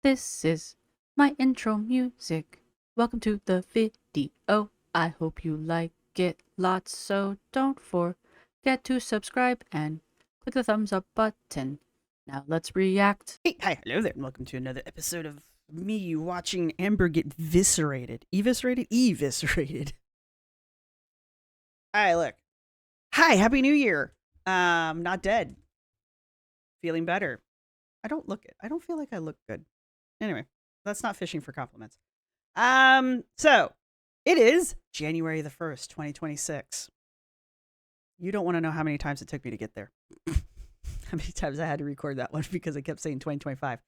This is my intro music. Welcome to the video. I hope you like it lots, so don't forget to subscribe and click the thumbs up button. Now let's react. Hey, hi, hello there, and welcome to another episode of me watching Amber get viscerated. Eviscerated? Eviscerated. Alright, look. Hi, Happy New Year. Not dead. Feeling better. I don't feel like I look good. Anyway, that's not fishing for compliments. So it is January the 1st, 2026. You don't want to know how many times it took me to get there. How many times I had to record that one because I kept saying 2025.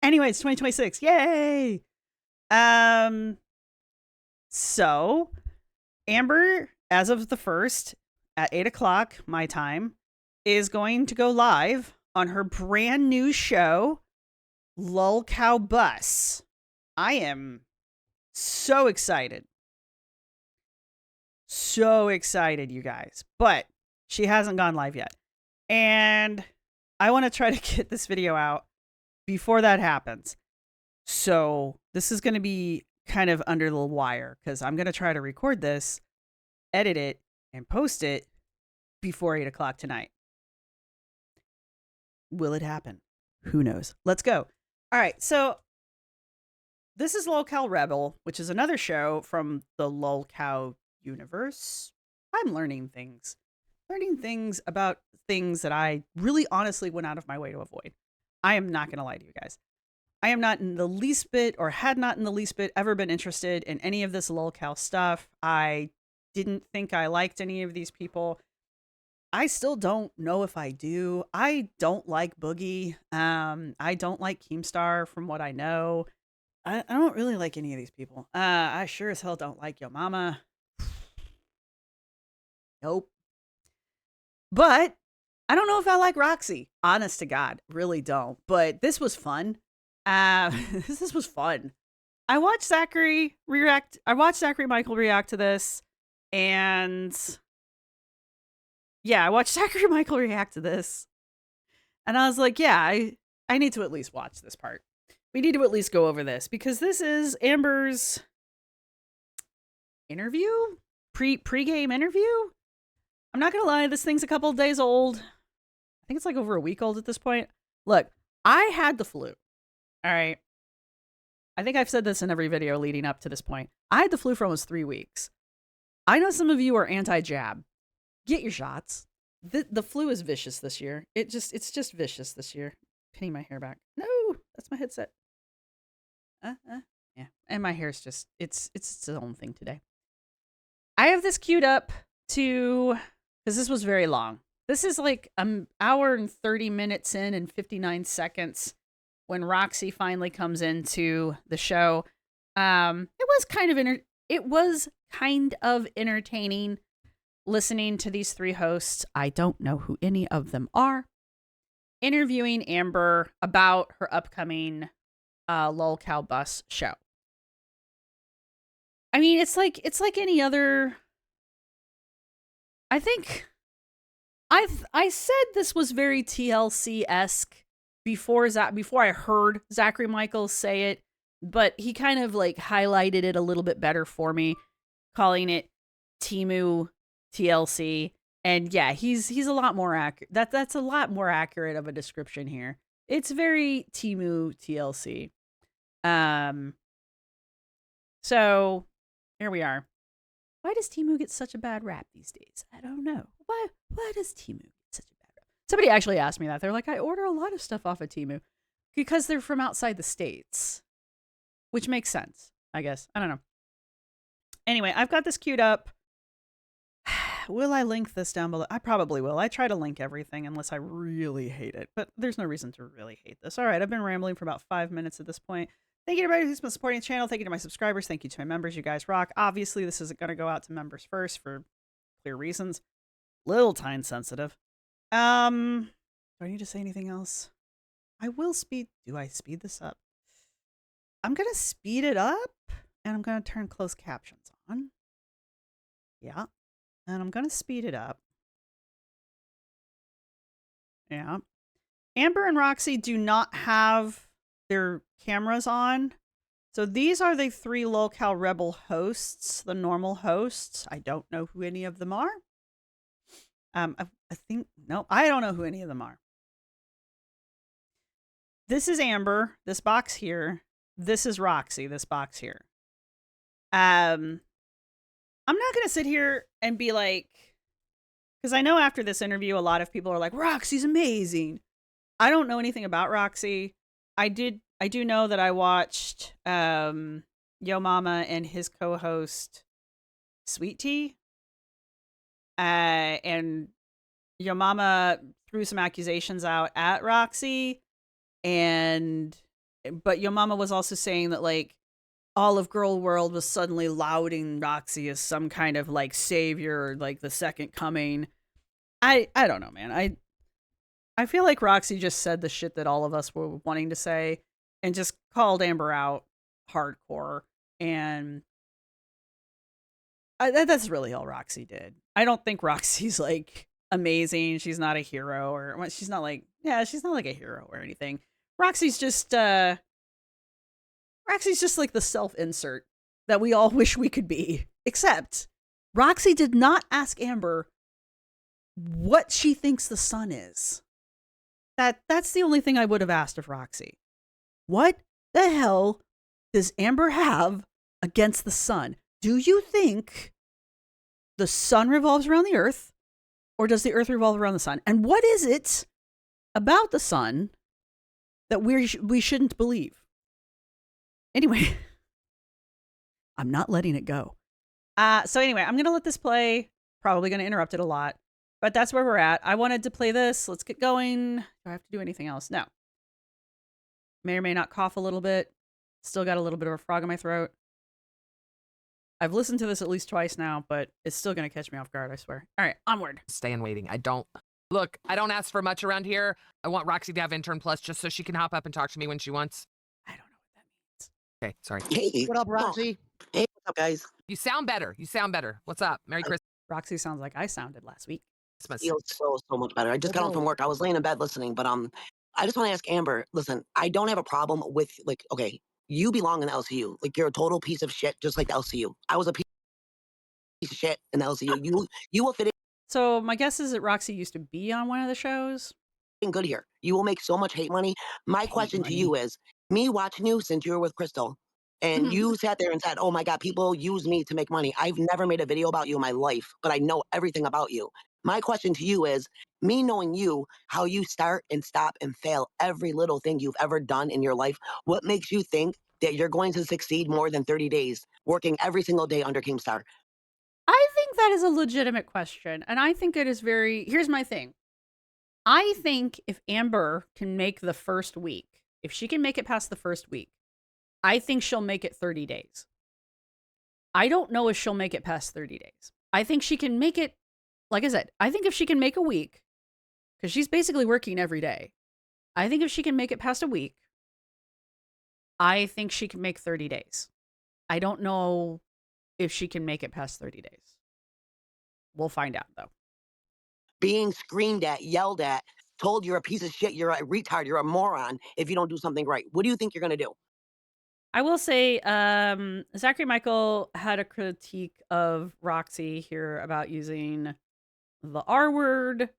Anyway, it's 2026. Yay! So Amber, as of the 1st at 8 o'clock my time, is going to go live on her brand new show, Lol Cow Bus. I am so excited. So excited, you guys. But she hasn't gone live yet. And I want to try to get this video out before that happens. So this is going to be kind of under the wire because I'm going to try to record this, edit it, and post it before 8 o'clock tonight. Will it happen? Who knows? Let's go. All right. So this is Lolcow Rebel, which is another show from the Lolcow universe. I'm learning things about things that I really honestly went out of my way to avoid. I am not going to lie to you guys. I am not in the least bit, or had not in the least bit, ever been interested in any of this Lolcow stuff. I didn't think I liked any of these people. I still don't know if I do. I don't like Boogie. I don't like Keemstar from what I know. I don't really like any of these people. I sure as hell don't like Yo Mama. Nope. But I don't know if I like Roxy. Honest to God, really don't. But this was fun. This was fun. I watched Zachary react. I watched Zachary Michael react to this, and yeah, I watched Zachary Michael react to this, and I was like, yeah, I need to at least watch this part. We need to at least go over this because this is Amber's interview, pre-game interview. I'm not gonna lie, this thing's a couple of days old. I think it's like over a week old at this point. Look, I had the flu. All right. I think I've said this in every video leading up to this point. I had the flu for almost 3 weeks. I know some of you are anti-jab. Get your shots. The flu is vicious this year. It's just vicious this year. Pinning my hair back. No, that's my headset. Yeah. And my hair's just it's its own thing today. I have this queued up to because this was very long. This is like an hour and 30 minutes in and 59 seconds when Roxy finally comes into the show. It was kind of entertaining listening to these three hosts. I don't know who any of them are. Interviewing Amber about her upcoming Lolcow Bus show. I mean, it's like any other. I think I said this was very TLC-esque before I heard Zachary Michael say it, but he kind of like highlighted it a little bit better for me, calling it Temu TLC. And yeah, he's a lot more accurate. That's a lot more accurate of a description here. It's very Temu TLC. So here we are. Why does Temu get such a bad rap these days? I don't know. Why does Temu get such a bad rap? Somebody actually asked me that. They're like, I order a lot of stuff off of Temu because they're from outside the States, which makes sense, I guess. I don't know. Anyway, I've got this queued up. Will I link this down below? I probably will. I try to link everything unless I really hate it, but there's no reason to really hate this. All right, I've been rambling for about 5 minutes at this point. Thank you to everybody who's been supporting the channel. Thank you to my subscribers. Thank you to my members. You guys rock. Obviously, this isn't going to go out to members first for clear reasons. Little time sensitive. Do I need to say anything else? I will speed. Do I speed this up? I'm going to speed it up, and I'm going to turn closed captions on. Yeah. And I'm going to speed it up. Yeah. Amber and Roxy do not have their cameras on. So these are the 3 locale rebel hosts, the normal hosts. I don't know who any of them are. I think no, I don't know who any of them are. This is Amber, this box here. This is Roxy, this box here. I'm not gonna sit here and be like, because I know after this interview, a lot of people are like, Roxy's amazing. I don't know anything about Roxy. I do know that I watched Yo Mama and his co-host Sweet Tea. And Yo Mama threw some accusations out at Roxy, but Yo Mama was also saying that like all of Girl World was suddenly lauding Roxy as some kind of like savior, like the second coming. I don't know, man. I feel like Roxy just said the shit that all of us were wanting to say and just called Amber out hardcore. And that's really all Roxy did. I don't think Roxy's like amazing. She's not a hero or well, she's not like a hero or anything. Roxy's just like the self-insert that we all wish we could be. Except Roxy did not ask Amber what she thinks the sun is. That's the only thing I would have asked of Roxy. What the hell does Amber have against the sun? Do you think the sun revolves around the earth, or does the earth revolve around the sun? And what is it about the sun that we shouldn't believe? Anyway, I'm not letting it go. So anyway, I'm going to let this play. Probably going to interrupt it a lot, but that's where we're at. I wanted to play this. Let's get going. Do I have to do anything else? No. May or may not cough a little bit. Still got a little bit of a frog in my throat. I've listened to this at least twice now, but it's still going to catch me off guard, I swear. All right, onward. Staying waiting. I don't ask for much around here. I want Roxy to have Intern Plus just so she can hop up and talk to me when she wants. I don't know what that means. Okay, sorry. Hey, What up, Roxy? Hey, what's up, guys? You sound better. What's up? Merry Christmas. Roxy sounds like I sounded last week. Feels so much better. I just got home from work. I was laying in bed listening, but I just want to ask Amber. Listen, I don't have a problem with like, okay, you belong in the LCU. Like, you're a total piece of shit, just like the LCU. I was a piece of shit in the LCU. You will fit So my guess is that Roxy used to be on one of the shows. in good here. You will make so much hate money. My question to you is, me watching you since you were with Crystal, and you sat there and said, oh my God, people use me to make money. I've never made a video about you in my life, but I know everything about you. My question to you is, me knowing you, how you start and stop and fail every little thing you've ever done in your life, what makes you think that you're going to succeed more than 30 days working every single day under Keemstar? I think that is a legitimate question. And I think it is here's my thing. I think if Amber can make the first week, if she can make it past the first week, I think she'll make it 30 days. I don't know if she'll make it past 30 days. I think she can make it, like I said, I think if she can make a week, because she's basically working every day. I think if she can make it past a week, I think she can make 30 days. I don't know if she can make it past 30 days. We'll find out, though. Being screamed at, yelled at, told you're a piece of shit, you're a retard, you're a moron if you don't do something right. What do you think you're going to do? I will say, Zachary Michael had a critique of Roxy here about using the R word.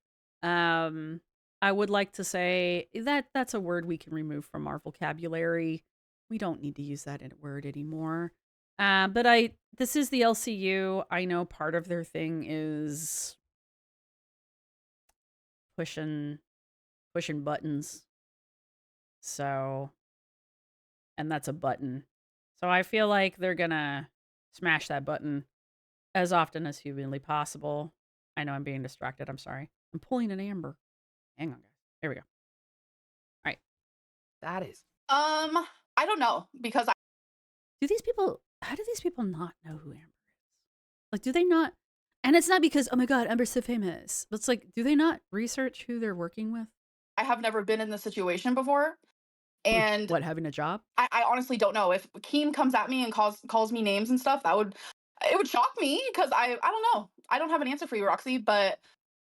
I would like to say that that's a word we can remove from our vocabulary. We don't need to use that word anymore. But this is the LCU. I know part of their thing is pushing buttons. So, and that's a button. So I feel like they're gonna smash that button as often as humanly possible. I know I'm being distracted. I'm sorry. I'm pulling an Amber. Hang on, guys. Here we go. All right. That is. I don't know because How do these people not know who Amber is? Like, do they not? And it's not because, oh my God, Amber's so famous. But it's like, do they not research who they're working with? I have never been in this situation before. And What, having a job? I honestly don't know. If Keem comes at me and calls me names and stuff, it would shock me because I don't know. I don't have an answer for you, Roxy, but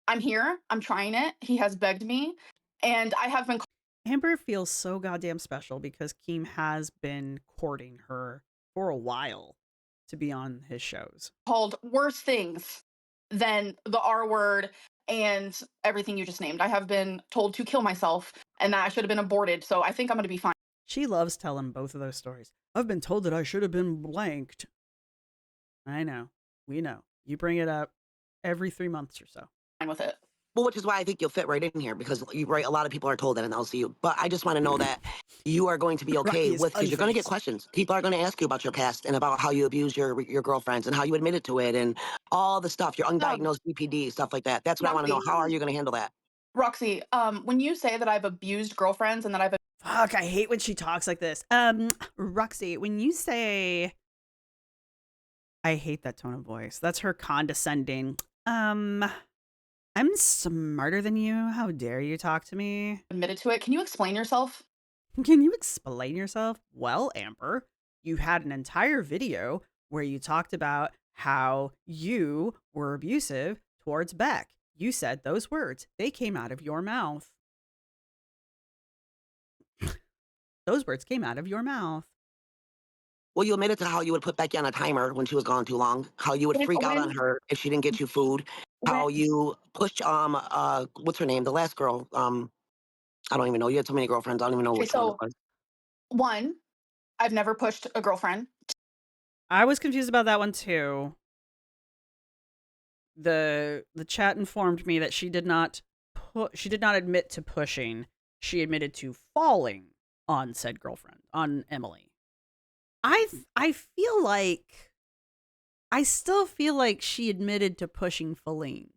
I'm here. I'm trying it. He has begged me. And I have been Amber feels so goddamn special because Keem has been courting her for a while to be on his shows. Called worse things than the R word and everything you just named. I have been told to kill myself and that I should have been aborted. So I think I'm going to be fine She loves telling both of those stories. I've been told that I should have been blanked. I know. We know. You bring it up every 3 months or so. with it. Well, which is why I think you'll fit right in here because you right. A lot of people are told that in LCU, but I just want to know that you are going to be okay Rocky is with because you're going to get unfazed. questions. People are going to ask you about your past and about how you abuse your girlfriends and how you admitted to it and all the stuff, your undiagnosed BPD stuff like that. That's what I want to know. Roxy, How are you going to handle that? Roxy, when you say that I've abused girlfriends and that I've Fuck, I hate when she talks like this. Roxy, when you say, I hate that tone of voice. That's her condescending. I'm smarter than you. How dare you talk to me? admitted to it, can you explain yourself? Can you explain yourself? Well, Amber, you had an entire video where you talked about how you were abusive towards Beck. You said those words. They came out of your mouth. Those words came out of your mouth. Well, you admitted to how you would put Becky on a timer when she was gone too long. How you would freak out on her if she didn't get you food. How you pushed what's her name? The last girl. I don't even know. You had so many girlfriends. I don't even know Okay, which one it so was. one, I've never pushed a girlfriend. I was confused about that one too. The chat informed me that she did not admit to pushing. She admitted to falling on said girlfriend, on Emily. I feel like I still feel like she admitted to pushing Feline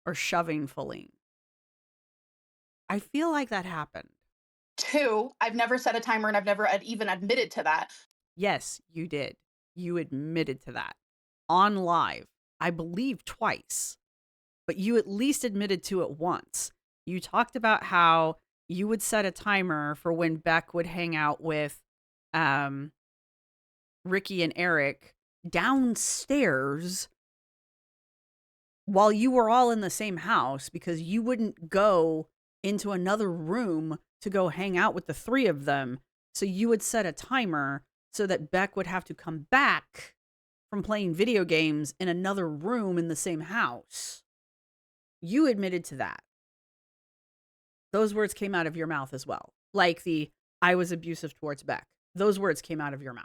or shoving Feline. I feel like that happened. Two, I've never set a timer and I've never even admitted to that. Yes, you did. You admitted to that on live. I believe twice, but you at least admitted to it once. You talked about how you would set a timer for when Beck would hang out with Ricky and Eric downstairs while you were all in the same house because you wouldn't go into another room to go hang out with the three of them. So you would set a timer so that Beck would have to come back from playing video games in another room in the same house. You admitted to that. Those words came out of your mouth as well. Like I was abusive towards Beck. Those words came out of your mouth.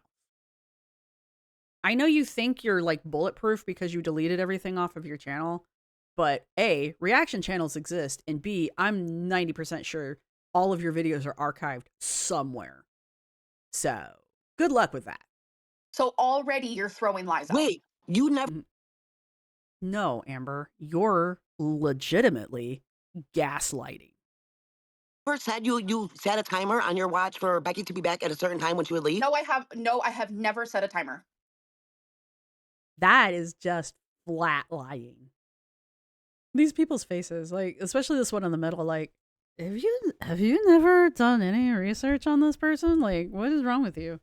I know you think you're like bulletproof because you deleted everything off of your channel, but A, reaction channels exist, and B, I'm 90% sure all of your videos are archived somewhere. So, good luck with that. So already you're throwing lies out. Wait, you never No, Amber, you're legitimately gaslighting. said you set a timer on your watch for Becky to be back at a certain time when she would leave? No, I have never set a timer. That is just flat lying. These people's faces, like especially this one in the middle, like have you never done any research on this person? Like, what is wrong with you?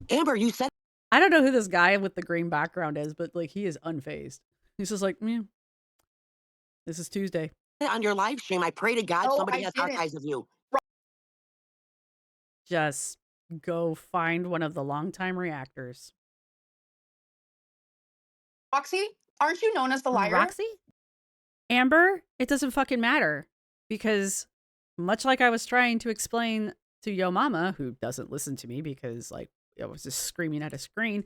Amber, you said I don't know who this guy with the green background is, but like he is unfazed. He's just like, this is Tuesday. it on your live stream. I pray to God No, somebody I has didn't. archives of you. Just go find one of the longtime reactors. Roxy, aren't you known as the liar? Roxy? Amber, it doesn't fucking matter. Because much like I was trying to explain to Yo Mama, who doesn't listen to me because like I was just screaming at a screen,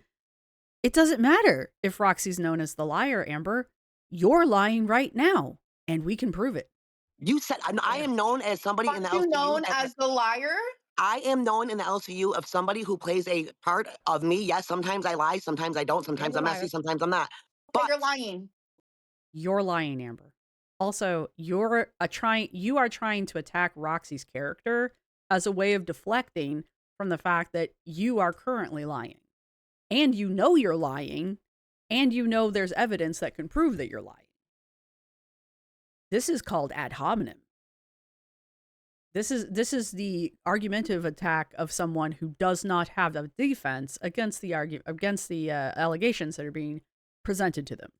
it doesn't matter if Roxy's known as the liar, Amber. You're lying right now, and we can prove it. You said I am known as somebody in the Aren't you LCU. known as the liar? I am known in the LCU of somebody who plays a part of me. Yes, sometimes I lie, sometimes I don't, sometimes You're I'm the messy, liar. sometimes I'm not. But But you're lying. You're lying, Amber. Also, you are trying to attack Roxy's character as a way of deflecting from the fact that you are currently lying. And you know you're lying, and you know there's evidence that can prove that you're lying. This is called ad hominem. This is the argumentative attack of someone who does not have a defense against the allegations that are being presented to them.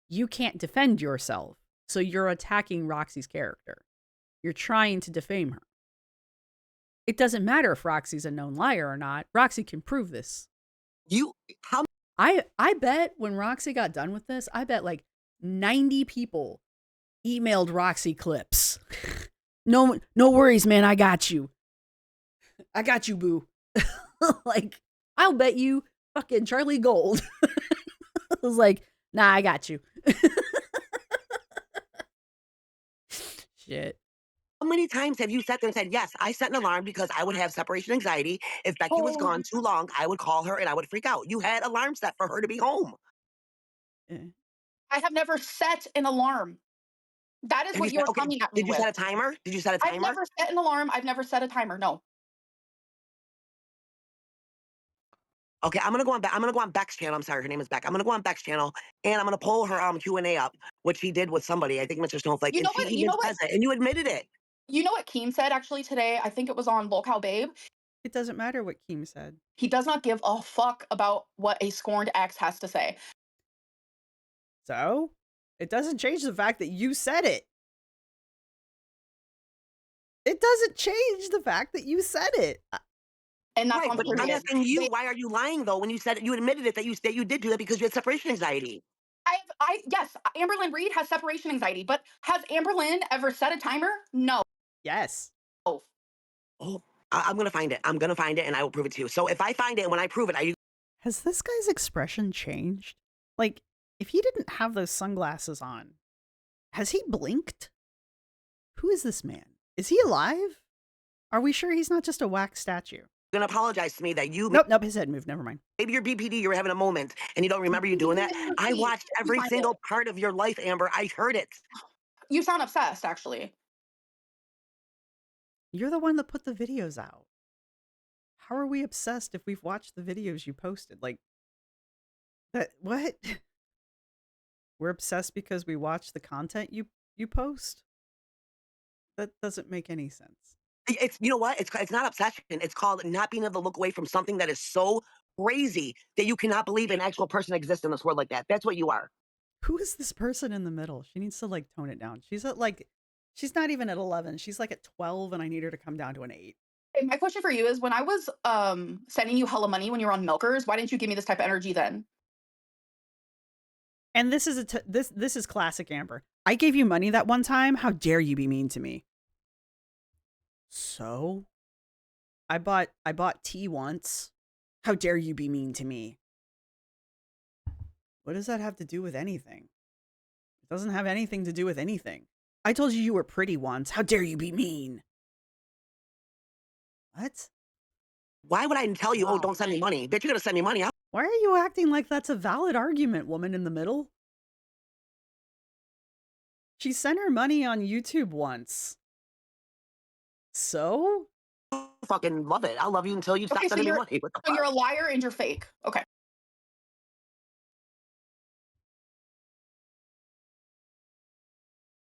You can't defend yourself, so you're attacking Roxy's character. You're trying to defame her. It doesn't matter if Roxy's a known liar or not. Roxy can prove this. How I bet when Roxy got done with this, I bet like 90 people emailed Roxy clips. No worries, man. I got you. I got you, boo. Like, I'll bet you fucking Charlie Gold. I was like, nah, I got you. Shit. How many times have you sat there and said, yes, I set an alarm because I would have separation anxiety. If Becky was Oh, gone too long, I would call her and I would freak out. You had alarms set for her to be home. I have never set an alarm. That is Have what you set, you're okay, coming at me did you with. set a timer? Did you set a I've timer? never set an alarm. I've never set a timer. No. Okay, I'm gonna go on. I'm gonna go on Beck's channel. I'm sorry, her name is Beck. I'm gonna go on Beck's channel and I'm gonna pull her Q&A up, which he did with somebody. I think Mr. Snowflake, You and know she what? even says it, and you admitted it. You know what Keem said actually today? I think it was on Lolcow Babe. It doesn't matter what Keem said. He does not give a fuck about what a scorned ex has to say. So, it doesn't change the fact that you said it. It doesn't change the fact that you said it. And that's Right, on but I'm period. asking you, why are you lying though? When you said it, you admitted it that you did do that because you had separation anxiety. Yes, Amberlynn Reed has separation anxiety, but has Amberlynn ever set a timer? No. Yes. Oh, I'm gonna find it. I'm gonna find it, and I will prove it to you. So if I find it, and when I prove it, are you Has this guy's expression changed? Like, if he didn't have those sunglasses on, has he blinked? Who is this man? Is he alive? Are we sure he's not just a wax statue? gonna apologize to me that you Nope, his head moved. Never mind. maybe your BPD, you're having a moment, and you don't remember you doing that? I watched every single part of your life, Amber. I heard it. You sound obsessed, actually. You're the one that put the videos out. How are we obsessed if we've watched the videos you posted? Like, that, what? We're obsessed because we watch the content you post? That doesn't make any sense. It's you know what? It's not obsession. It's called not being able to look away from something that is so crazy that you cannot believe an actual person exists in this world like that. That's what you are. Who is this person in the middle? She needs to like tone it down. She's at like, she's not even at 11. She's like at 12 and I need her to come down to an 8. Hey, my question for you is, when I was sending you hella money when you were on Milkers, why didn't you give me this type of energy then? And this is this is classic Amber. I gave you money that one time. How dare you be mean to me? So, I bought tea once. How dare you be mean to me? What does that have to do with anything? It doesn't have anything to do with anything. I told you were pretty once. How dare you be mean? What? Why would I tell you, oh, don't send me money? Bitch, you're gonna send me money. Why are you acting like that's a valid argument, woman in the middle? She sent her money on YouTube once. So? I'll fucking love it. I'll love you until you stop Okay, so sending me you're money. What the so fuck? you're a liar and you're fake. Okay.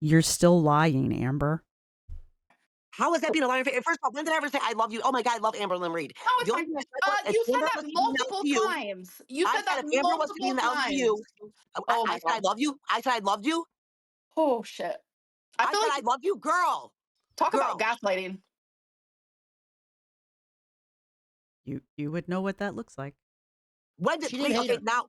You're still lying, Amber. How is that being a liar? First of all, when did I ever say I love you? Oh my God, I love Amberlynn Reed. No, it's The fine. only thing I said was, You if said Amber that was to be in the multiple LCU, times. You I said that said if Amber was to be in the multiple LCU, times. I, Oh I my said I god. love you. I said I loved you. Oh shit. I I feel said like, I love you, girl. talk about Girl. gaslighting. You would know what that looks like. When did She didn't please? hate Okay, her. now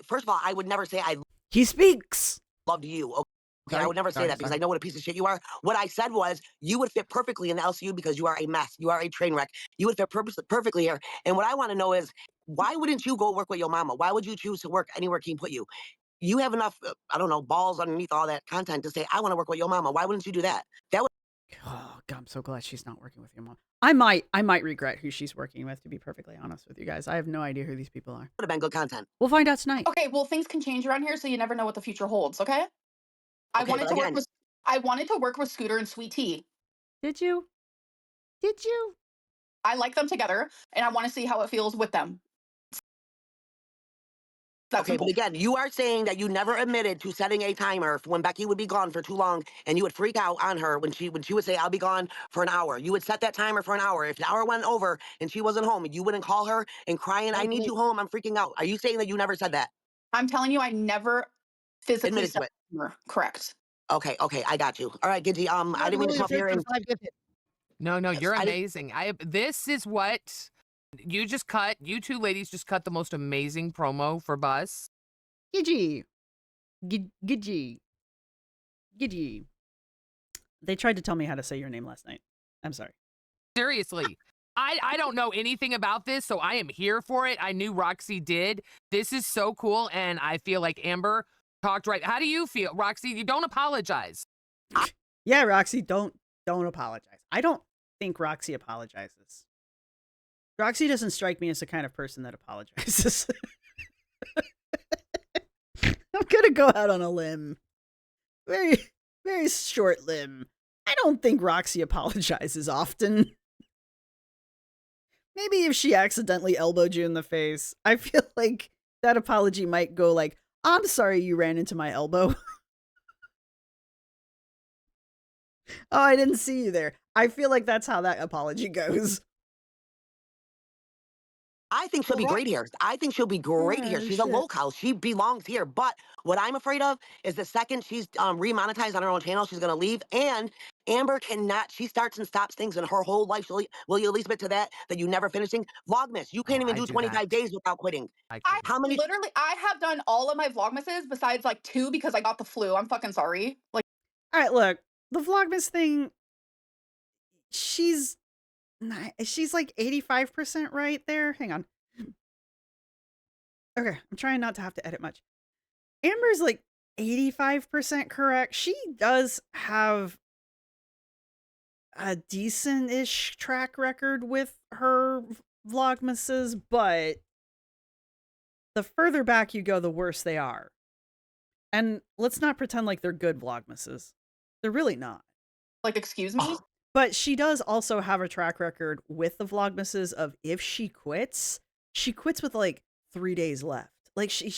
first of all, I would never say I He speaks. loved you. Okay, Sorry, I would never say sorry, that because sorry. I know what a piece of shit you are. What I said was you would fit perfectly in the LCU because you are a mess. You are a train wreck. You would fit perfectly here. And what I want to know is why wouldn't you go work with your mama? Why would you choose to work anywhere King put you? You have enough, I don't know, balls underneath all that content to say I want to work with your mama. Why wouldn't you do that? That would Oh God, I'm so glad she's not working with your mom. I might regret who she's working with, to be perfectly honest with you guys. I have no idea who these people are. have been good content. We'll find out tonight. Okay, well, things can change around here, so you never know what the future holds. Okay. I Okay, wanted but to work again, with. I wanted to work with Scooter and Sweet Tea. Did you? Did you? I like them together, and I want to see how it feels with them. That's okay, but again, you are saying that you never admitted to setting a timer for when Becky would be gone for too long, and you would freak out on her when she would say, "I'll be gone for an hour." You would set that timer for an hour. If the hour went over and she wasn't home, you wouldn't call her and crying, "I need you home. I'm freaking out." Are you saying that you never said that? I'm telling you, I never physically Admitted to set it. a timer. Correct. Okay, I got you. All right, Gidgy. I didn't mean to come up here and No, you're I didn't- amazing. This is what you just cut. You two ladies just cut the most amazing promo for Buzz. Gidgy. Gidgy. Gidgy. They tried to tell me how to say your name last night. I'm sorry. Seriously. I don't know anything about this, so I am here for it. I knew Roxy did. This is so cool, and I feel like Amber talked right. How do you feel, Roxy? You don't apologize. Yeah, Roxy, don't apologize. I don't think Roxy apologizes. Roxy doesn't strike me as the kind of person that apologizes. I'm gonna go out on a limb. Very, very short limb. I don't think Roxy apologizes often. Maybe if she accidentally elbowed you in the face, I feel like that apology might go like, I'm sorry you ran into my elbow. Oh, I didn't see you there. I feel like that's how that apology goes. I think she'll be great here. I think she'll be great here. Oh, She's a shit. local. She belongs here. But what I'm afraid of is the second she's remonetized on her own channel, she's going to leave. And Amber cannot. She starts and stops things in her whole life. Will you at least admit to that you never finishing? Vlogmas, you can't even I do do 25 that. days without quitting. How many? Literally, I have done all of my Vlogmases besides like 2 because I got the flu. I'm fucking sorry. Like, All right, look, the Vlogmas thing, she's like 85% right there. Hang on. Okay, I'm trying not to have to edit much. Amber's like 85% correct. She does have a decent-ish track record with her Vlogmases, but the further back you go, the worse they are. And let's not pretend like they're good Vlogmases. They're really not. excuse me? But she does also have a track record with the Vlogmases of if she quits with like 3 days left. Like she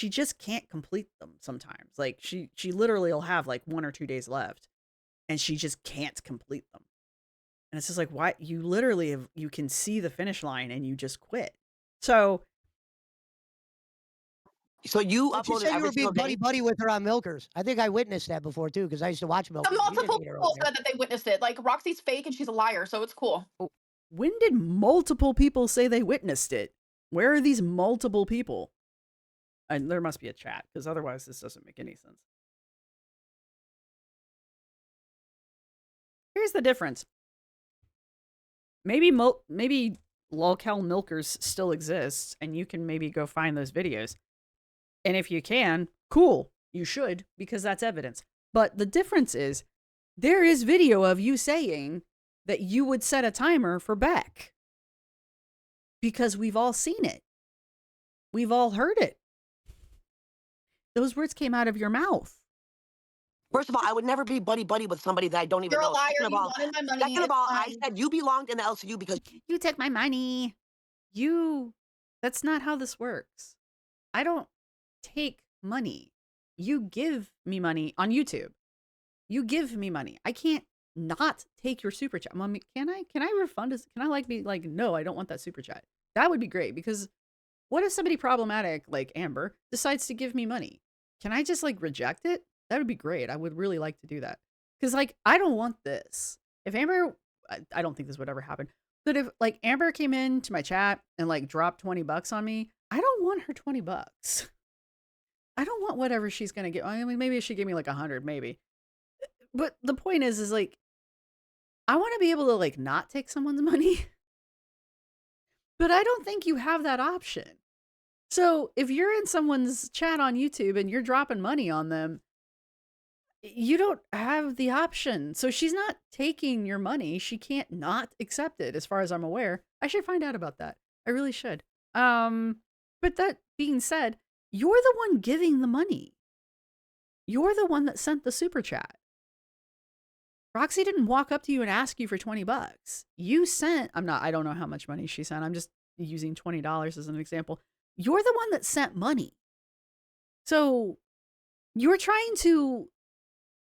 just can't complete them sometimes. Like she literally will have like 1 or 2 days left and she just can't complete them. And it's just like, why? You literally you can see the finish line and you just quit. So You But you uploaded said you every were being single day? buddy with her on Milkers. I think I witnessed that before too, because I used to watch Milkers. You didn't Multiple meet her people over there. said that they witnessed it. Like, Roxy's fake and she's a liar, so it's cool. when did multiple people say they witnessed it? Where are these multiple people? And there must be a chat, because otherwise this doesn't make any sense. Here's the difference. Maybe lolcal milkers still exists, and you can maybe go find those videos. And if you can, cool, you should, because that's evidence. But the difference is, there is video of you saying that you would set a timer for Beck. Because we've all seen it. We've all heard it. Those words came out of your mouth. First of all, I would never be buddy with somebody that I don't even You're know. a liar. Second of You all, wanted my money. second of It's all, I fine. said you belonged in the LCU because You took my money. That's not how this works. I don't take money. You give me money on YouTube. You give me money. I can't not take your super chat. Mommy, can I refund it? Can I be like, no, I don't want that super chat. That would be great, because what if somebody problematic like Amber decides to give me money? Can I just reject it? That would be great. I would really like to do that. Because I don't want this. If Amber, I don't think this would ever happen. But if Amber came into my chat and dropped $20 on me, I don't want her $20. I don't want whatever she's going to get. I mean, maybe if she gave me 100, maybe. But the point is I want to be able to not take someone's money. But I don't think you have that option. So if you're in someone's chat on YouTube and you're dropping money on them, you don't have the option. So she's not taking your money. She can't not accept it, as far as I'm aware. I should find out about that. I really should. But that being said, you're the one giving the money. You're the one that sent the super chat. Roxy didn't walk up to you and ask you for $20. You sent, I don't know how much money she sent. I'm just using $20 as an example. You're the one that sent money. So you're trying to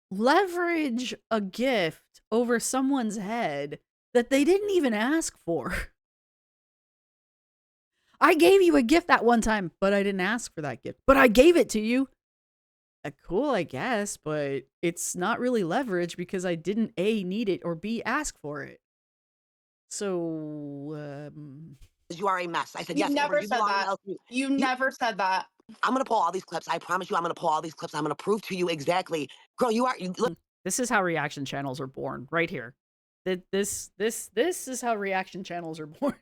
leverage a gift over someone's head that they didn't even ask for. I gave you a gift that one time, but I didn't ask for that gift. But I gave it to you. Cool, I guess, but it's not really leverage because I didn't A, need it, or B, ask for it. So, You are a mess. I said, You yes, Amber, never you said belong in that. LCU. You never said that. I'm going to pull all these clips. I promise you, I'm going to pull all these clips. I'm going to prove to you exactly. Girl, look, this is how reaction channels are born, right here. This is how reaction channels are born.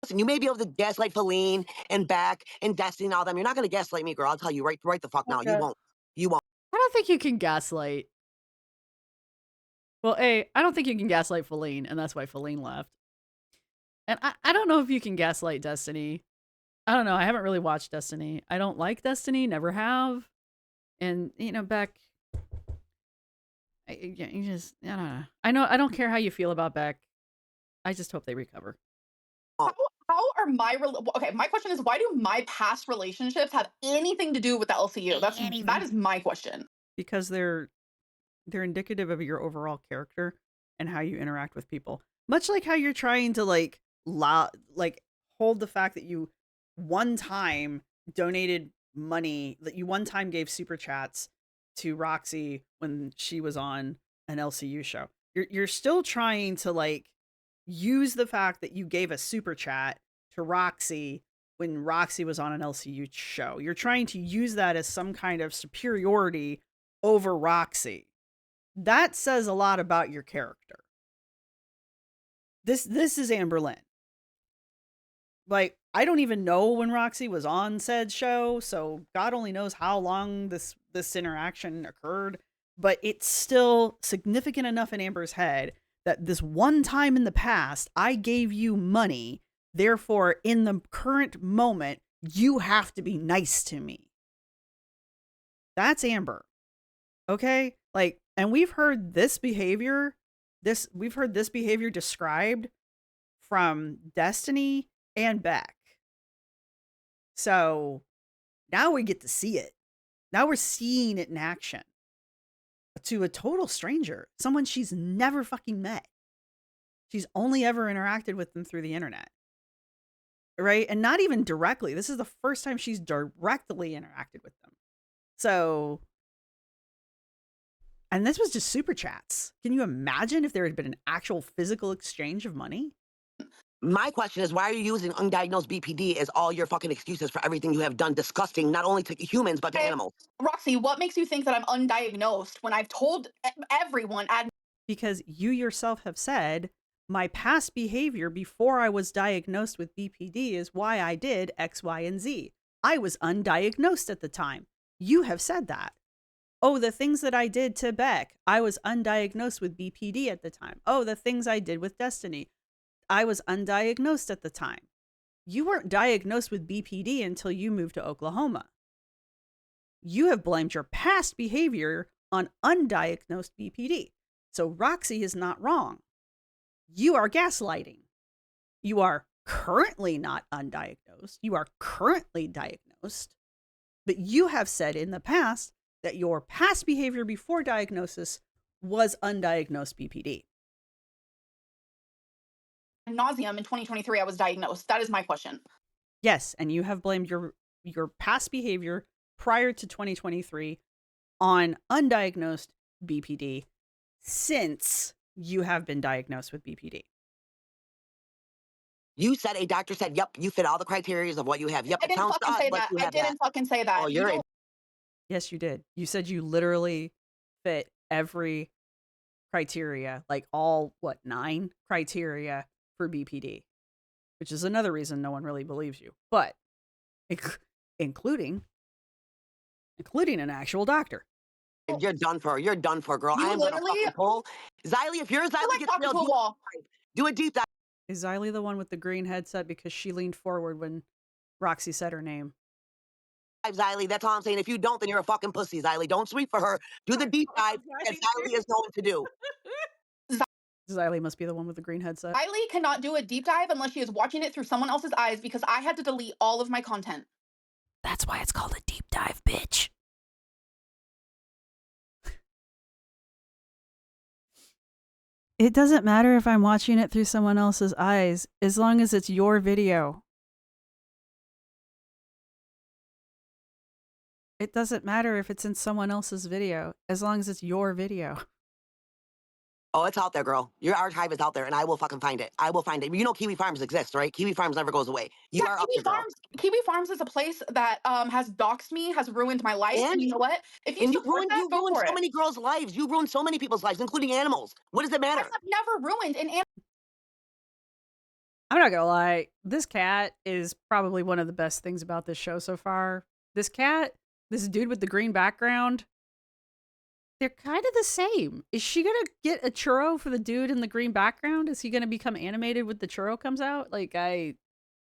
listen, you may be able to gaslight Feline and Beck and Destiny and all them. You're not going to gaslight me, girl. I'll tell you right the fuck now. You Okay. won't. You won't. I don't think you can gaslight. Well, A, I don't think you can gaslight Feline, and that's why Feline left. And I don't know if you can gaslight Destiny. I don't know. I haven't really watched Destiny. I don't like Destiny, never have. And, you know, Beck, you just, I don't know. I don't care how you feel about Beck. I just hope they recover. How are okay, my question is, why do my past relationships have anything to do with the LCU? That is my question. Because they're indicative of your overall character and how you interact with people. Much like how you're trying to like hold the fact that you one time donated money, that you one time gave super chats to Roxy when she was on an LCU show. You're still trying to like use the fact that you gave a super chat to Roxy when Roxy was on an LCU show. You're trying to use that as some kind of superiority over Roxy. That says a lot about your character. This is Amberlynn. Like, I don't even know when Roxy was on said show, so God only knows how long this interaction occurred, but it's still significant enough in Amber's head that this one time in the past, I gave you money, therefore, in the current moment, you have to be nice to me. That's Amber. Okay? Like, and we've heard this behavior described from Destiny and Beck. So now we get to see it. Now we're seeing it in action to a total stranger, someone she's never fucking met. She's only ever interacted with them through the internet. Right? And not even directly. This is the first time she's directly interacted with them. So, and this was just super chats. Can you imagine if there had been an actual physical exchange of money? My question is, why are you using undiagnosed BPD as all your fucking excuses for everything you have done disgusting, not only to humans, but to animals? Roxy, what makes you think that I'm undiagnosed when I've told everyone? Because you yourself have said, my past behavior before I was diagnosed with BPD is why I did X, Y, and Z. I was undiagnosed at the time. You have said that. Oh, the things that I did to Beck, I was undiagnosed with BPD at the time. Oh, the things I did with Destiny, I was undiagnosed at the time. You weren't diagnosed with BPD until you moved to Oklahoma. You have blamed your past behavior on undiagnosed BPD. So Roxy is not wrong. You are gaslighting. You are currently not undiagnosed. You are currently diagnosed. But you have said in the past that your past behavior before diagnosis was undiagnosed BPD. Nauseum in 2023, I was diagnosed. That is my question. Yes, and you have blamed your past behavior prior to 2023 on undiagnosed BPD since you have been diagnosed with BPD. You said a doctor said, yep, you fit all the criteria of what you have. Yep, I didn't fucking say that. I didn't fucking say that. Oh, you're a Yes, you did. You said you literally fit every criteria, like all, 9 criteria for BPD, which is another reason no one really believes you, but including an actual doctor. You're done for. You're done for, girl. I am going to fucking pull. Xylee, if you're Xylee, get talking to a wall. Do a deep dive. Is Xylee the one with the green headset because she leaned forward when Roxy said her name? Xylee, that's all I'm saying. If you don't, then you're a fucking pussy, Xylee. Don't sweep for her. Do the deep dive that Xylee is known to do. Xylee must be the one with the green headset. Xylee cannot do a deep dive unless she is watching it through someone else's eyes because I had to delete all of my content. That's why it's called a deep dive, bitch. It doesn't matter if I'm watching it through someone else's eyes, as long as it's your video. It doesn't matter if it's in someone else's video, as long as it's your video. Oh, it's out there, girl. Your archive is out there, and I will fucking find it. I will find it. You know Kiwi Farms exists, right? Kiwi Farms never goes away. You Yeah, are up there, girl. Kiwi Farms is a place that has doxed me, has ruined my life. And And you know what? If you and support that, you go ruined for so it. many girls' lives. You ruined so many people's lives, including animals. What does it I matter? have never ruined an animal. I'm not gonna lie, this cat is probably one of the best things about this show so far. This cat, this dude with the green background, they're kind of the same. Is she gonna get a churro for the dude in the green background? Is he gonna become animated when the churro comes out? Like, I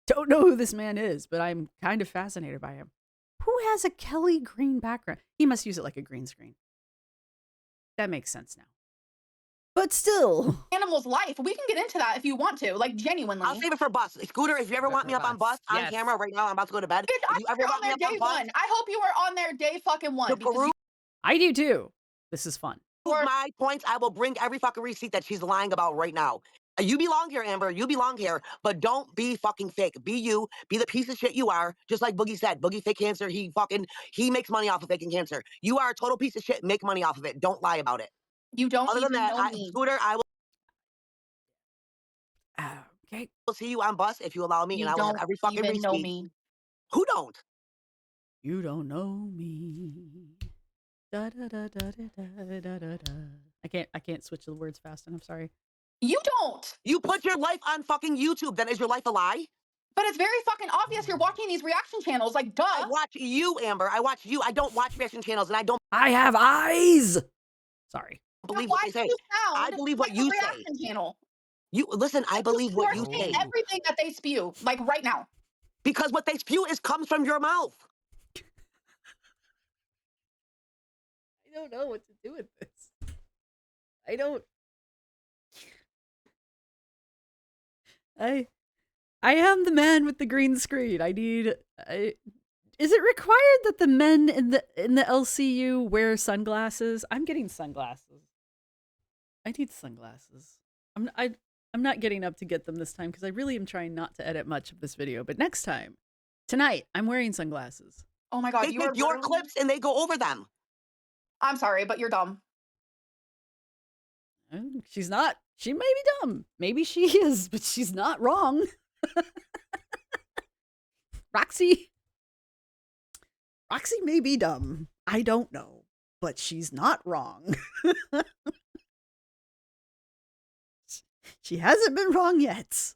don't know who this man is, but I'm kind of fascinated by him. Who has a Kelly green background? He must use it like a green screen. That makes sense now. But still. Animal's life. We can get into that if you want to, like genuinely. I'll save it for bus. Scooter, if you ever want me up on bus on Yes. camera right now, I'm about to go to bed. Bitch, If you ever on want me there up on day bus one. I hope you were on there day fucking one. to Because prove I do too. This is fun. my points, I will bring every fucking receipt that she's lying about right now. You belong here, Amber. You belong here, but don't be fucking fake. Be you. Be the piece of shit you are. Just like Boogie said, Boogie fake cancer. He makes money off of faking cancer. You are a total piece of shit. Make money off of it. Don't lie about it. you don't Other than even that, know me. Scooter, I Okay. will see you on bus if you allow me, You and I will have don't every fucking even receipt. know me. Who don't? You don't know me. Da, da, da, da, da, da, da, da, da. I can't switch the words fast enough. Sorry. You don't. You put your life on fucking YouTube. Then is your life a lie? But it's very fucking obvious you're watching these reaction channels. Like, duh. I watch you, Amber. I watch you. I don't watch reaction channels, and I don't I have eyes. Sorry. believe Why what they say. do you I sound believe like what a you say. reaction channel? You listen. I believe You what are you saying say everything that they spew, like right now. because what they spew is comes from your mouth. I don't know what to do with this. I don't. I am the man with the green screen. Is it required that the men in the LCU wear sunglasses? I'm getting sunglasses. I need sunglasses. I'm not getting up to get them this time because I really am trying not to edit much of this video. But next time, tonight, I'm wearing sunglasses. Oh my god, They you are take your literally- clips and they go over them. I'm sorry, but you're dumb. She's not. She may be dumb. Maybe she is, but she's not wrong. Roxy may be dumb. I don't know, but she's not wrong. She hasn't been wrong yet.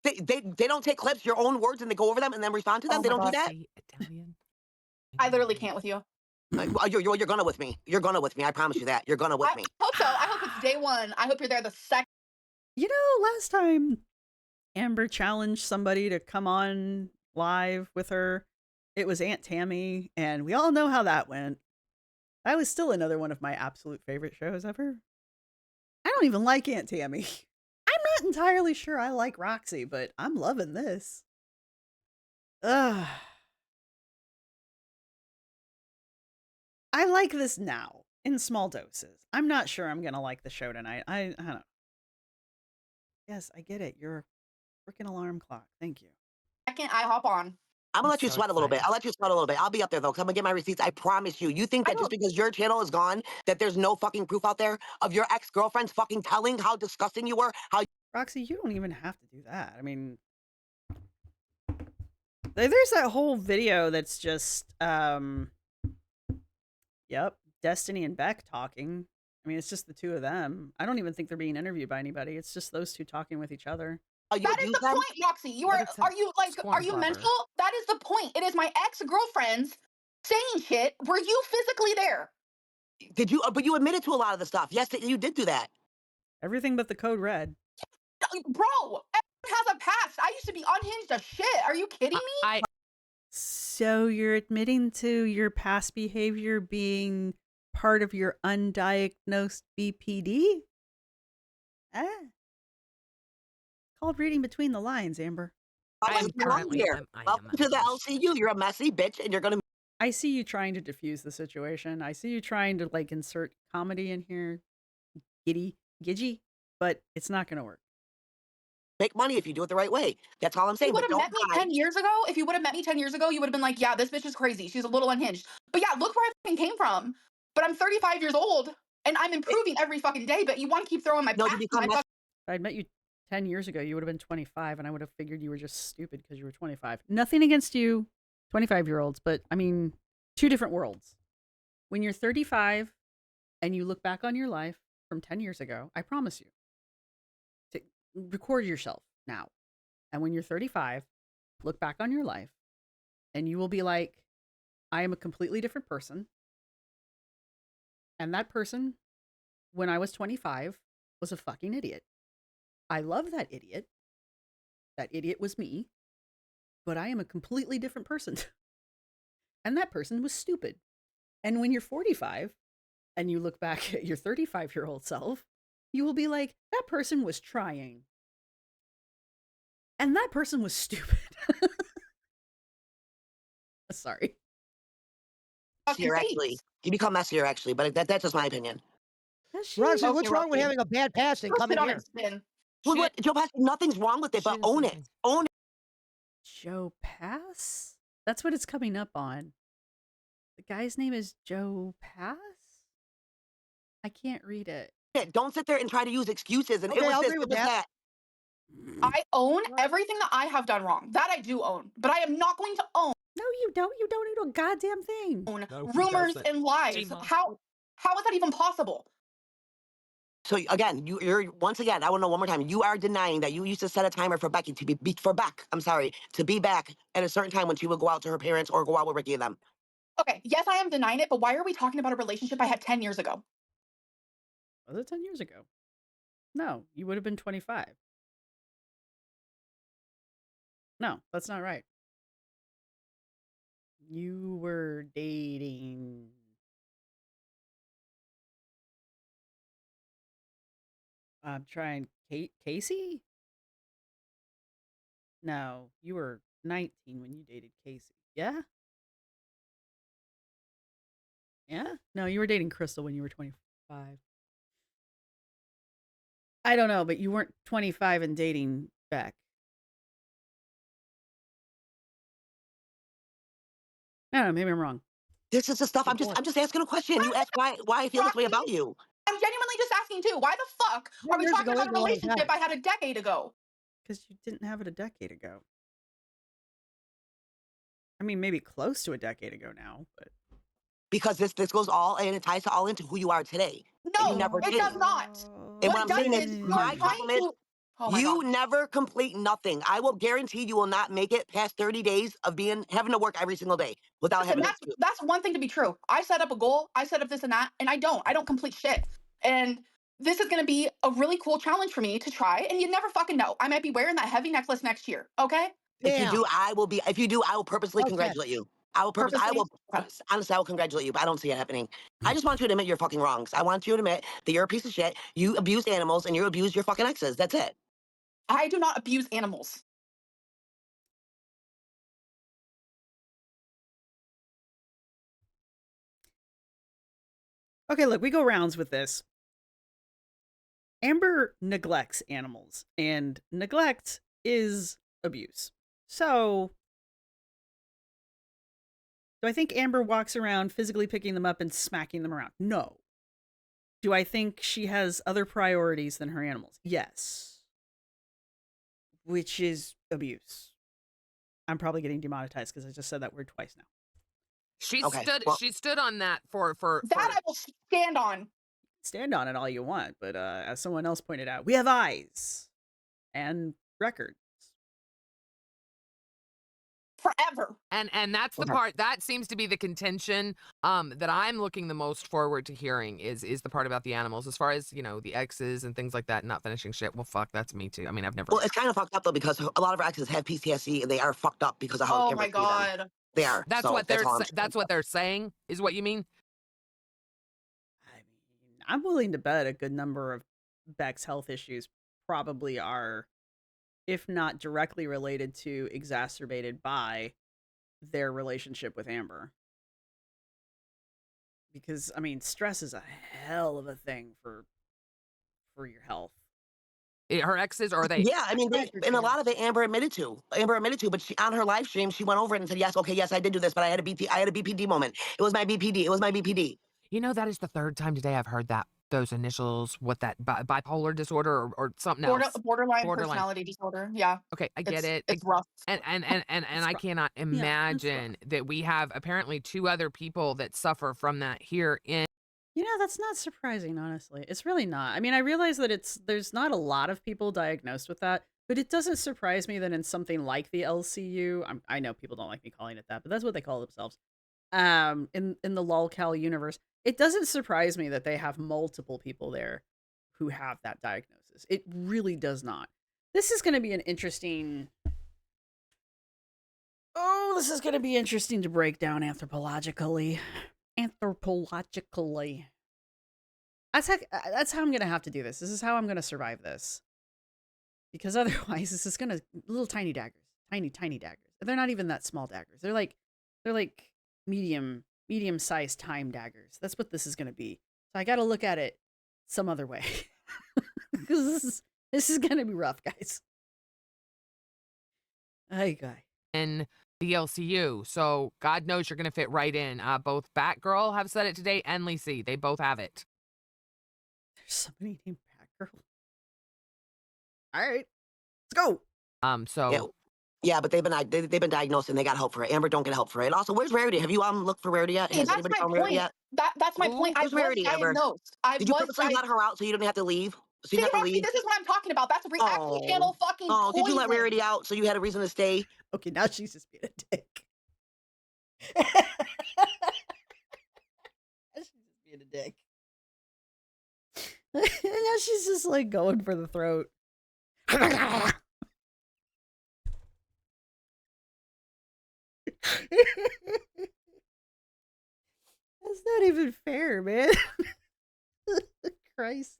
They don't take clips, your own words, and they go over them and then respond to them. Oh they my don't do God. that. Italian. I literally can't with you. You're gonna with me. You're gonna with me. I promise you that. You're gonna with me. I hope so. I hope it's day one. I hope you're there the second. You know, last time Amber challenged somebody to come on live with her, it was Aunt Tammy, and we all know how that went. That was still another one of my absolute favorite shows ever. I don't even like Aunt Tammy. I'm not entirely sure I like Roxy, but I'm loving this. Ugh. I like this now, in small doses. I'm not sure I'm gonna like the show tonight. I don't know. Yes, I get it. You're a freaking alarm clock. Thank you. I hop on. I'm gonna I'm let you so sweat a little bit. excited. I'll let you sweat a little bit. I'll be up there though, because I'm gonna get my receipts. I promise you. You think that just because your channel is gone, that there's no fucking proof out there of your ex-girlfriends fucking telling how disgusting you were, how Roxy, you don't even have to do that. I mean, there's that whole video that's just, yep, Destiny and Beck talking. I mean, it's just the two of them. I don't even think they're being interviewed by anybody. It's just those two talking with each other. you That is abuse the them. point, Roxy. You But are. it's a Are you like? squad Are you lover. mental? That is the point. It is my ex-girlfriends saying shit. Were you physically there? Did you? But you admitted to a lot of the stuff. Yes, you did do that. Everything but the code red. Bro, everyone has a past. I used to be unhinged as shit. Are you kidding me? I So you're admitting to your past behavior being part of your undiagnosed BPD? Ah. Called reading between the lines, Amber. I am Welcome to currently here. Welcome to the LCU. You're a messy bitch, and you're gonna. I see you trying to diffuse the situation. I see you trying to like insert comedy in here. Gidgy, but it's not going to work. make money if you do it the right way. That's all I'm If you saying. would But have don't met me die. 10 years ago, if you would have met me 10 years ago, you would have been like, yeah, this bitch is crazy. She's a little unhinged. But yeah, look where I fucking came from. But I'm 35 years old and I'm improving every fucking day. But you want to keep throwing my No, past you in become my messy. If I'd met you 10 years ago, you would have been 25, and I would have figured you were just stupid because you were 25. Nothing against you, 25-year-olds, but I mean, two different worlds. When you're 35 and you look back on your life from 10 years ago, I promise you, to record yourself now. And when you're 35, look back on your life and you will be like, I am a completely different person. And that person, when I was 25, was a fucking idiot. I love that idiot. That idiot was me. But I am a completely different person. And that person was stupid. And when you're 45 and you look back at your 35-year-old self, you will be like, that person was trying. And that person was stupid. Sorry. Messier, actually. You become messier, actually. But that's just my opinion. Roxy, Okay, what's wrong with Roxy. having a bad past and Go coming sit on here? and spin. Well, what, Joe Pass, nothing's wrong with it, but own it. Own it. Joe Pass? That's what it's coming up on. The guy's name is Joe Pass? I can't read it. Don't sit there and try to use excuses. And Okay, it was I'll this, agree it with was that. that. I own everything that I have done wrong. That I do own. But I am not going to own No, you don't. You don't own a goddamn thing. No, he rumors doesn't. and lies. Timo. How is that even possible? So again, you're once again, I want to know one more time. You are denying that you used to set a timer for Becky to be for Beck. I'm sorry, to be back at a certain time when she would go out to her parents or go out with Ricky and them. Okay, yes, I am denying it, but why are we talking about a relationship I had 10 years ago? Was it 10 years ago? No, you would have been 25. No, that's not right. You were dating. I'm trying. Casey? No, you were 19 when you dated Casey. Yeah? Yeah? No, you were dating Crystal when you were 25. I don't know, but you weren't 25 and dating Beck. I don't know, maybe I'm wrong. This is the stuff Good I'm just asking a question. You ask why I feel this way about you. I'm genuinely just asking too. Why the fuck 10 are we years talking ago about is a a long relationship time. I had a decade ago? Because you didn't have it a decade ago. I mean, maybe close to a decade ago now, but Because this goes all and it ties all into who you are today. And you No, never it did. does not. And What what it I'm does saying is is you're my trying compliment, to. Oh my you god. never complete nothing. I will guarantee you will not make it past 30 days of having to work every single day without Listen, having an excuse. that's one thing to be true. I set up a goal, I set up this and that, and I don't complete shit. And this is gonna be a really cool challenge for me to try. And you never fucking know. I might be wearing that heavy necklace next year. Okay? If you Damn. do, if you do, I will purposely Okay. congratulate you. I will Purposely. honestly, I will congratulate you, but I don't see it happening. I just want you to admit your fucking wrongs. I want you to admit that you're a piece of shit. You abused animals and you abused your fucking exes. That's it. I do not abuse animals. okay, look, we go rounds with this. Amber neglects animals, and neglect is abuse. So, do I think Amber walks around physically picking them up and smacking them around? No. Do I think she has other priorities than her animals? Yes. Which is abuse. I'm probably getting demonetized because I just said that word twice now. She Okay, stood. well- She stood on that for. That I will stand on. Stand on it all you want, but as someone else pointed out, we have eyes and records. Forever. And that's the Okay. part that seems to be the contention that I'm looking the most forward to hearing is the part about the animals. As far as the exes and things like that, not finishing shit. Well, fuck, that's me too. I mean, I've never. Well, it's kind of fucked up though because a lot of our exes have PTSD and they are fucked up because of how Oh Amber my treated them. god. They are. That's So what they're. all I'm That's what they're saying. Is what you mean? I mean, I'm willing to bet a good number of Beck's health issues probably are, if not directly related to, exacerbated by their relationship with Amber. Because I mean, stress is a hell of a thing for your health. Her exes, or are they? Yeah, I mean, Right, and a true. lot of it Amber admitted to. But she, on her live stream, she went over it and said, yes, okay, yes, I did do this, but I had a BPD moment. It was my BPD. It was my BPD. You know, that is the third time today I've heard that, those initials, what that bipolar disorder or something else. Borderline Borderline. personality disorder. Yeah, Okay, I get it. it's rough. And I cannot rough. imagine that we have apparently 2 other people that suffer from that here in. You know, that's not surprising, honestly. It's really not. I mean, I realize that there's not a lot of people diagnosed with that, but it doesn't surprise me that in something like the LCU, I know people don't like me calling it that, but that's what they call themselves. In the lolcal universe, it doesn't surprise me that they have multiple people there who have that diagnosis. It really does not. This is going to be an interesting. Oh, this is going to be interesting to break down anthropologically. That's how I'm going to have to do this. This is how I'm going to survive this. Because otherwise, this is going to little tiny daggers, tiny daggers. They're not even that small daggers. They're like medium-sized time daggers. That's what this is going to be. So I got to look at it some other way. Because this is going to be rough, guys. Hey, guy. In the LCU. So God knows you're going to fit right in. Both Batgirl have said it today and Lacey. They both have it. There's somebody named Batgirl. All right, let's go. So Yeah, but they've been diagnosed and they got help for it. Amber don't get help for it. Also, where's Rarity? Have you looked for Rarity yet? Hey, Has that's anybody my found Rarity point. yet? That's my point. I Where's was Rarity, Amber? diagnosed. I Did you was purposely let her out so you didn't have to leave? So you See, didn't have to Roxy, leave? this is what I'm talking about. That's actually channel fucking Oh, did you let poison. Rarity out so you had a reason to stay? Okay, now she's just being a dick. She's just being a dick. Now she's just like going for the throat. That's not even fair, man. Christ.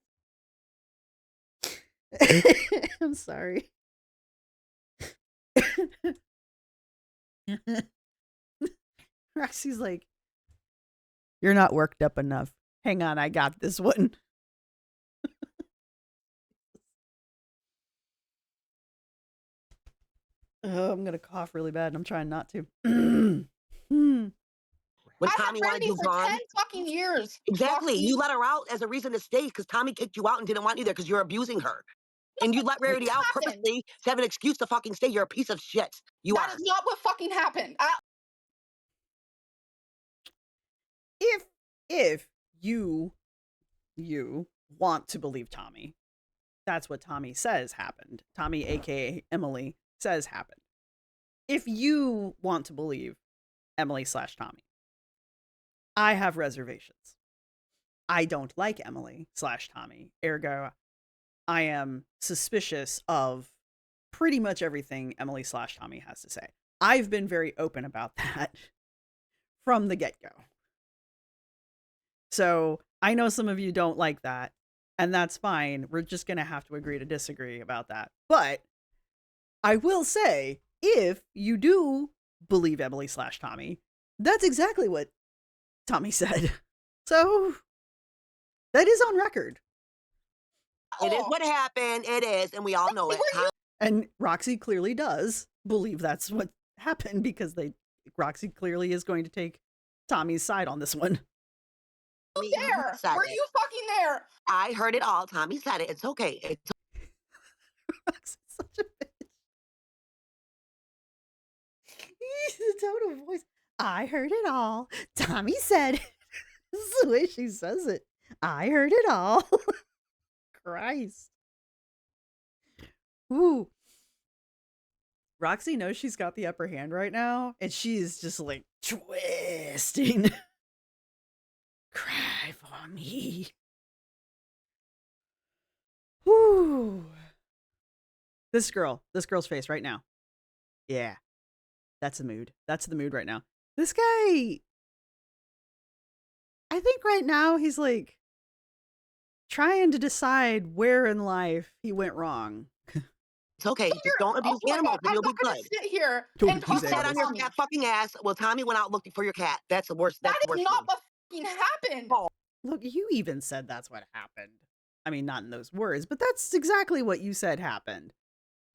I'm sorry. Roxy's like, you're not worked up enough. Hang on, I got this one. Oh, I'm gonna cough really bad and I'm trying not to. When I Tommy had wanted you for gone? 10 fucking years. Exactly. Roxy. You let her out as a reason to stay because Tommy kicked you out and didn't want you there because you're abusing her. And you let Rarity out happened? purposely to have an excuse to fucking stay. You're a piece of shit. You That are. is not what fucking happened. If you want to believe Tommy, that's what Tommy says happened. Tommy, aka Emily, says happened. If you want to believe Emily/Tommy, I have reservations. I don't like Emily/Tommy. Ergo, I am suspicious of pretty much everything Emily/Tommy has to say. I've been very open about that from the get-go. So I know some of you don't like that, and that's fine. We're just going to have to agree to disagree about that. But I will say, if you do believe Emily/Tommy, that's exactly what Tommy said. So that is on record. It is what happened. It is, and we all know it. And Roxy clearly does believe that's what happened because Roxy clearly is going to take Tommy's side on this one. Were you fucking there? I heard it all. Tommy said it. It's okay. Roxy's such a bitch. The tone of voice. I heard it all. Tommy said it. This is the way she says it. I heard it all. Christ. Ooh. Roxy knows she's got the upper hand right now, and she's just like twisting. Cry for me. Whoo. This girl's face right now. Yeah. That's the mood. That's the mood right now. This guy, I think right now he's like trying to decide where in life he went wrong. It's okay. Just don't abuse animals and you'll be good. Sit here Don't and abuse talk Sat about on your Tommy. fat fucking ass. Well, Tommy went out looking for your cat. That's the worst. That's That the is worst not thing. what fucking happened. Look, you even said that's what happened. I mean, not in those words, but that's exactly what you said happened.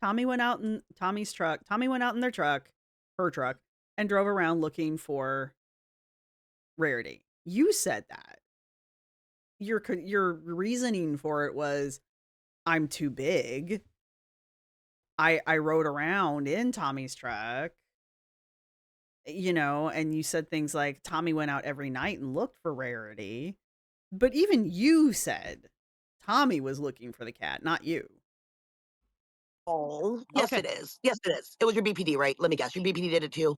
Tommy went out in Tommy's truck. Tommy went out in their truck, her truck, and drove around looking for Rarity. You said that. Your reasoning for it was, I'm too big. I rode around in Tommy's truck, you know, and you said things like Tommy went out every night and looked for Rarity. But even you said Tommy was looking for the cat, not you. Oh, yes, Okay. it is. Yes, it is. It was your BPD, right? Let me guess. Your BPD did it too.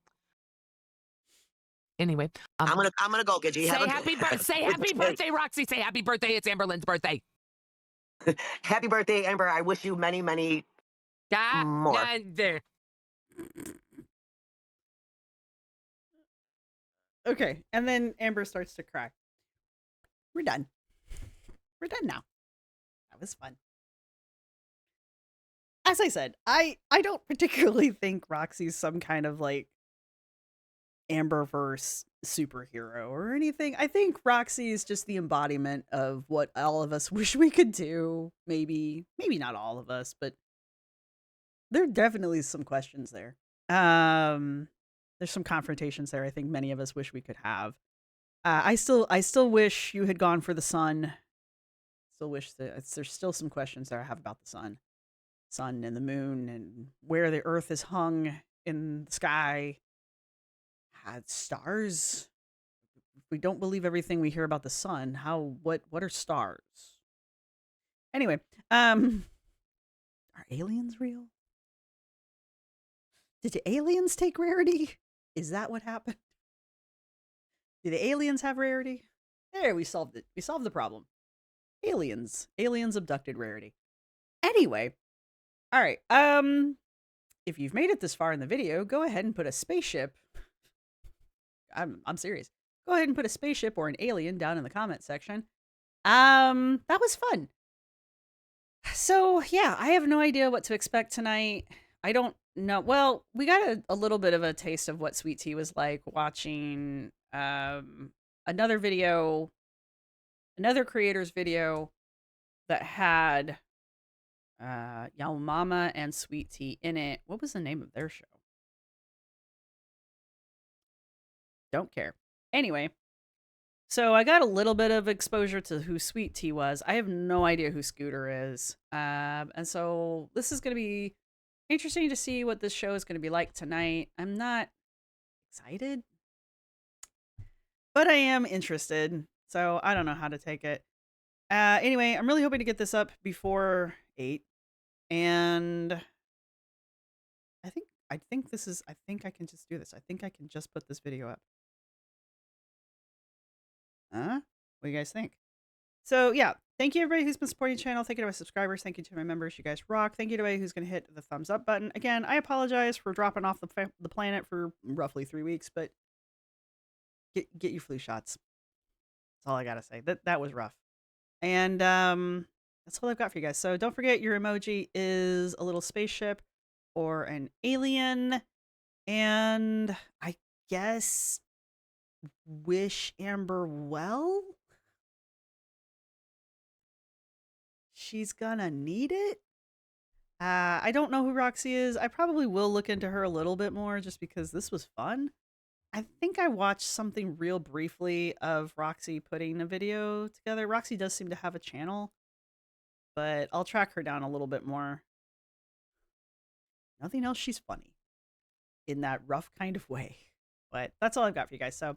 Anyway, I'm gonna go, Gidgy. say happy birthday, Roxy. Say happy birthday. It's Amberlynn's birthday. Happy birthday, Amber. I wish you many, many more. There. Okay, and then Amber starts to cry. We're done. We're done now. That was fun. As I said, I don't particularly think Roxy's some kind of like Amberverse superhero or anything. I think Roxy is just the embodiment of what all of us wish we could do. Maybe not all of us, but there are definitely some questions there. There's some confrontations there I think many of us wish we could have. I still wish you had gone for the sun. Still wish that there's still some questions there I have about the sun and the moon and where the earth is hung in the sky. Had stars. If we don't believe everything we hear about the sun, what are stars? Anyway, are aliens real? Did the aliens take Rarity? Is that what happened? Do the aliens have Rarity? There, we solved it. We solved the problem. Aliens abducted Rarity. Anyway, all right. If you've made it this far in the video, go ahead and put a spaceship. I'm serious. Go ahead and put a spaceship or an alien down in the comment section. That was fun. So yeah, I have no idea what to expect tonight. I don't know. Well, we got a little bit of a taste of what Sweet Tea was like watching another creator's video that had Yo Mama and Sweet Tea in it. What was the name of their show? Don't care. Anyway, so I got a little bit of exposure to who Sweet Tea was. I have no idea who Scooter is. And so this is going to be interesting to see what this show is going to be like tonight. I'm not excited, but I am interested. So I don't know how to take it. Anyway, I'm really hoping to get this up before 8. And I think I can just do this. I think I can just put this video up. What do you guys think? So yeah, thank you everybody who's been supporting the channel. Thank you to my subscribers. Thank you to my members. You guys rock. Thank you to everybody who's going to hit the thumbs up button. Again, I apologize for dropping off the planet for roughly 3 weeks, but get your flu shots. That's all I gotta say. That was rough. And that's all I've got for you guys. So don't forget, your emoji is a little spaceship or an alien. And I guess wish Amber well. She's gonna need it. I don't know who Roxy is. I probably will look into her a little bit more just because this was fun. I think I watched something real briefly of Roxy putting a video together. Roxy does seem to have a channel, but I'll track her down a little bit more. Nothing else, she's funny in that rough kind of way. But that's all I've got for you guys. So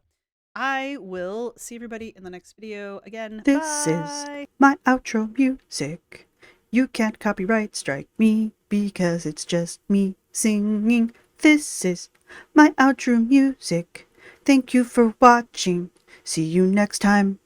I will see everybody in the next video again. This Bye. is my outro music. You can't copyright strike me because it's just me singing. This is my outro music. Thank you for watching. See you next time.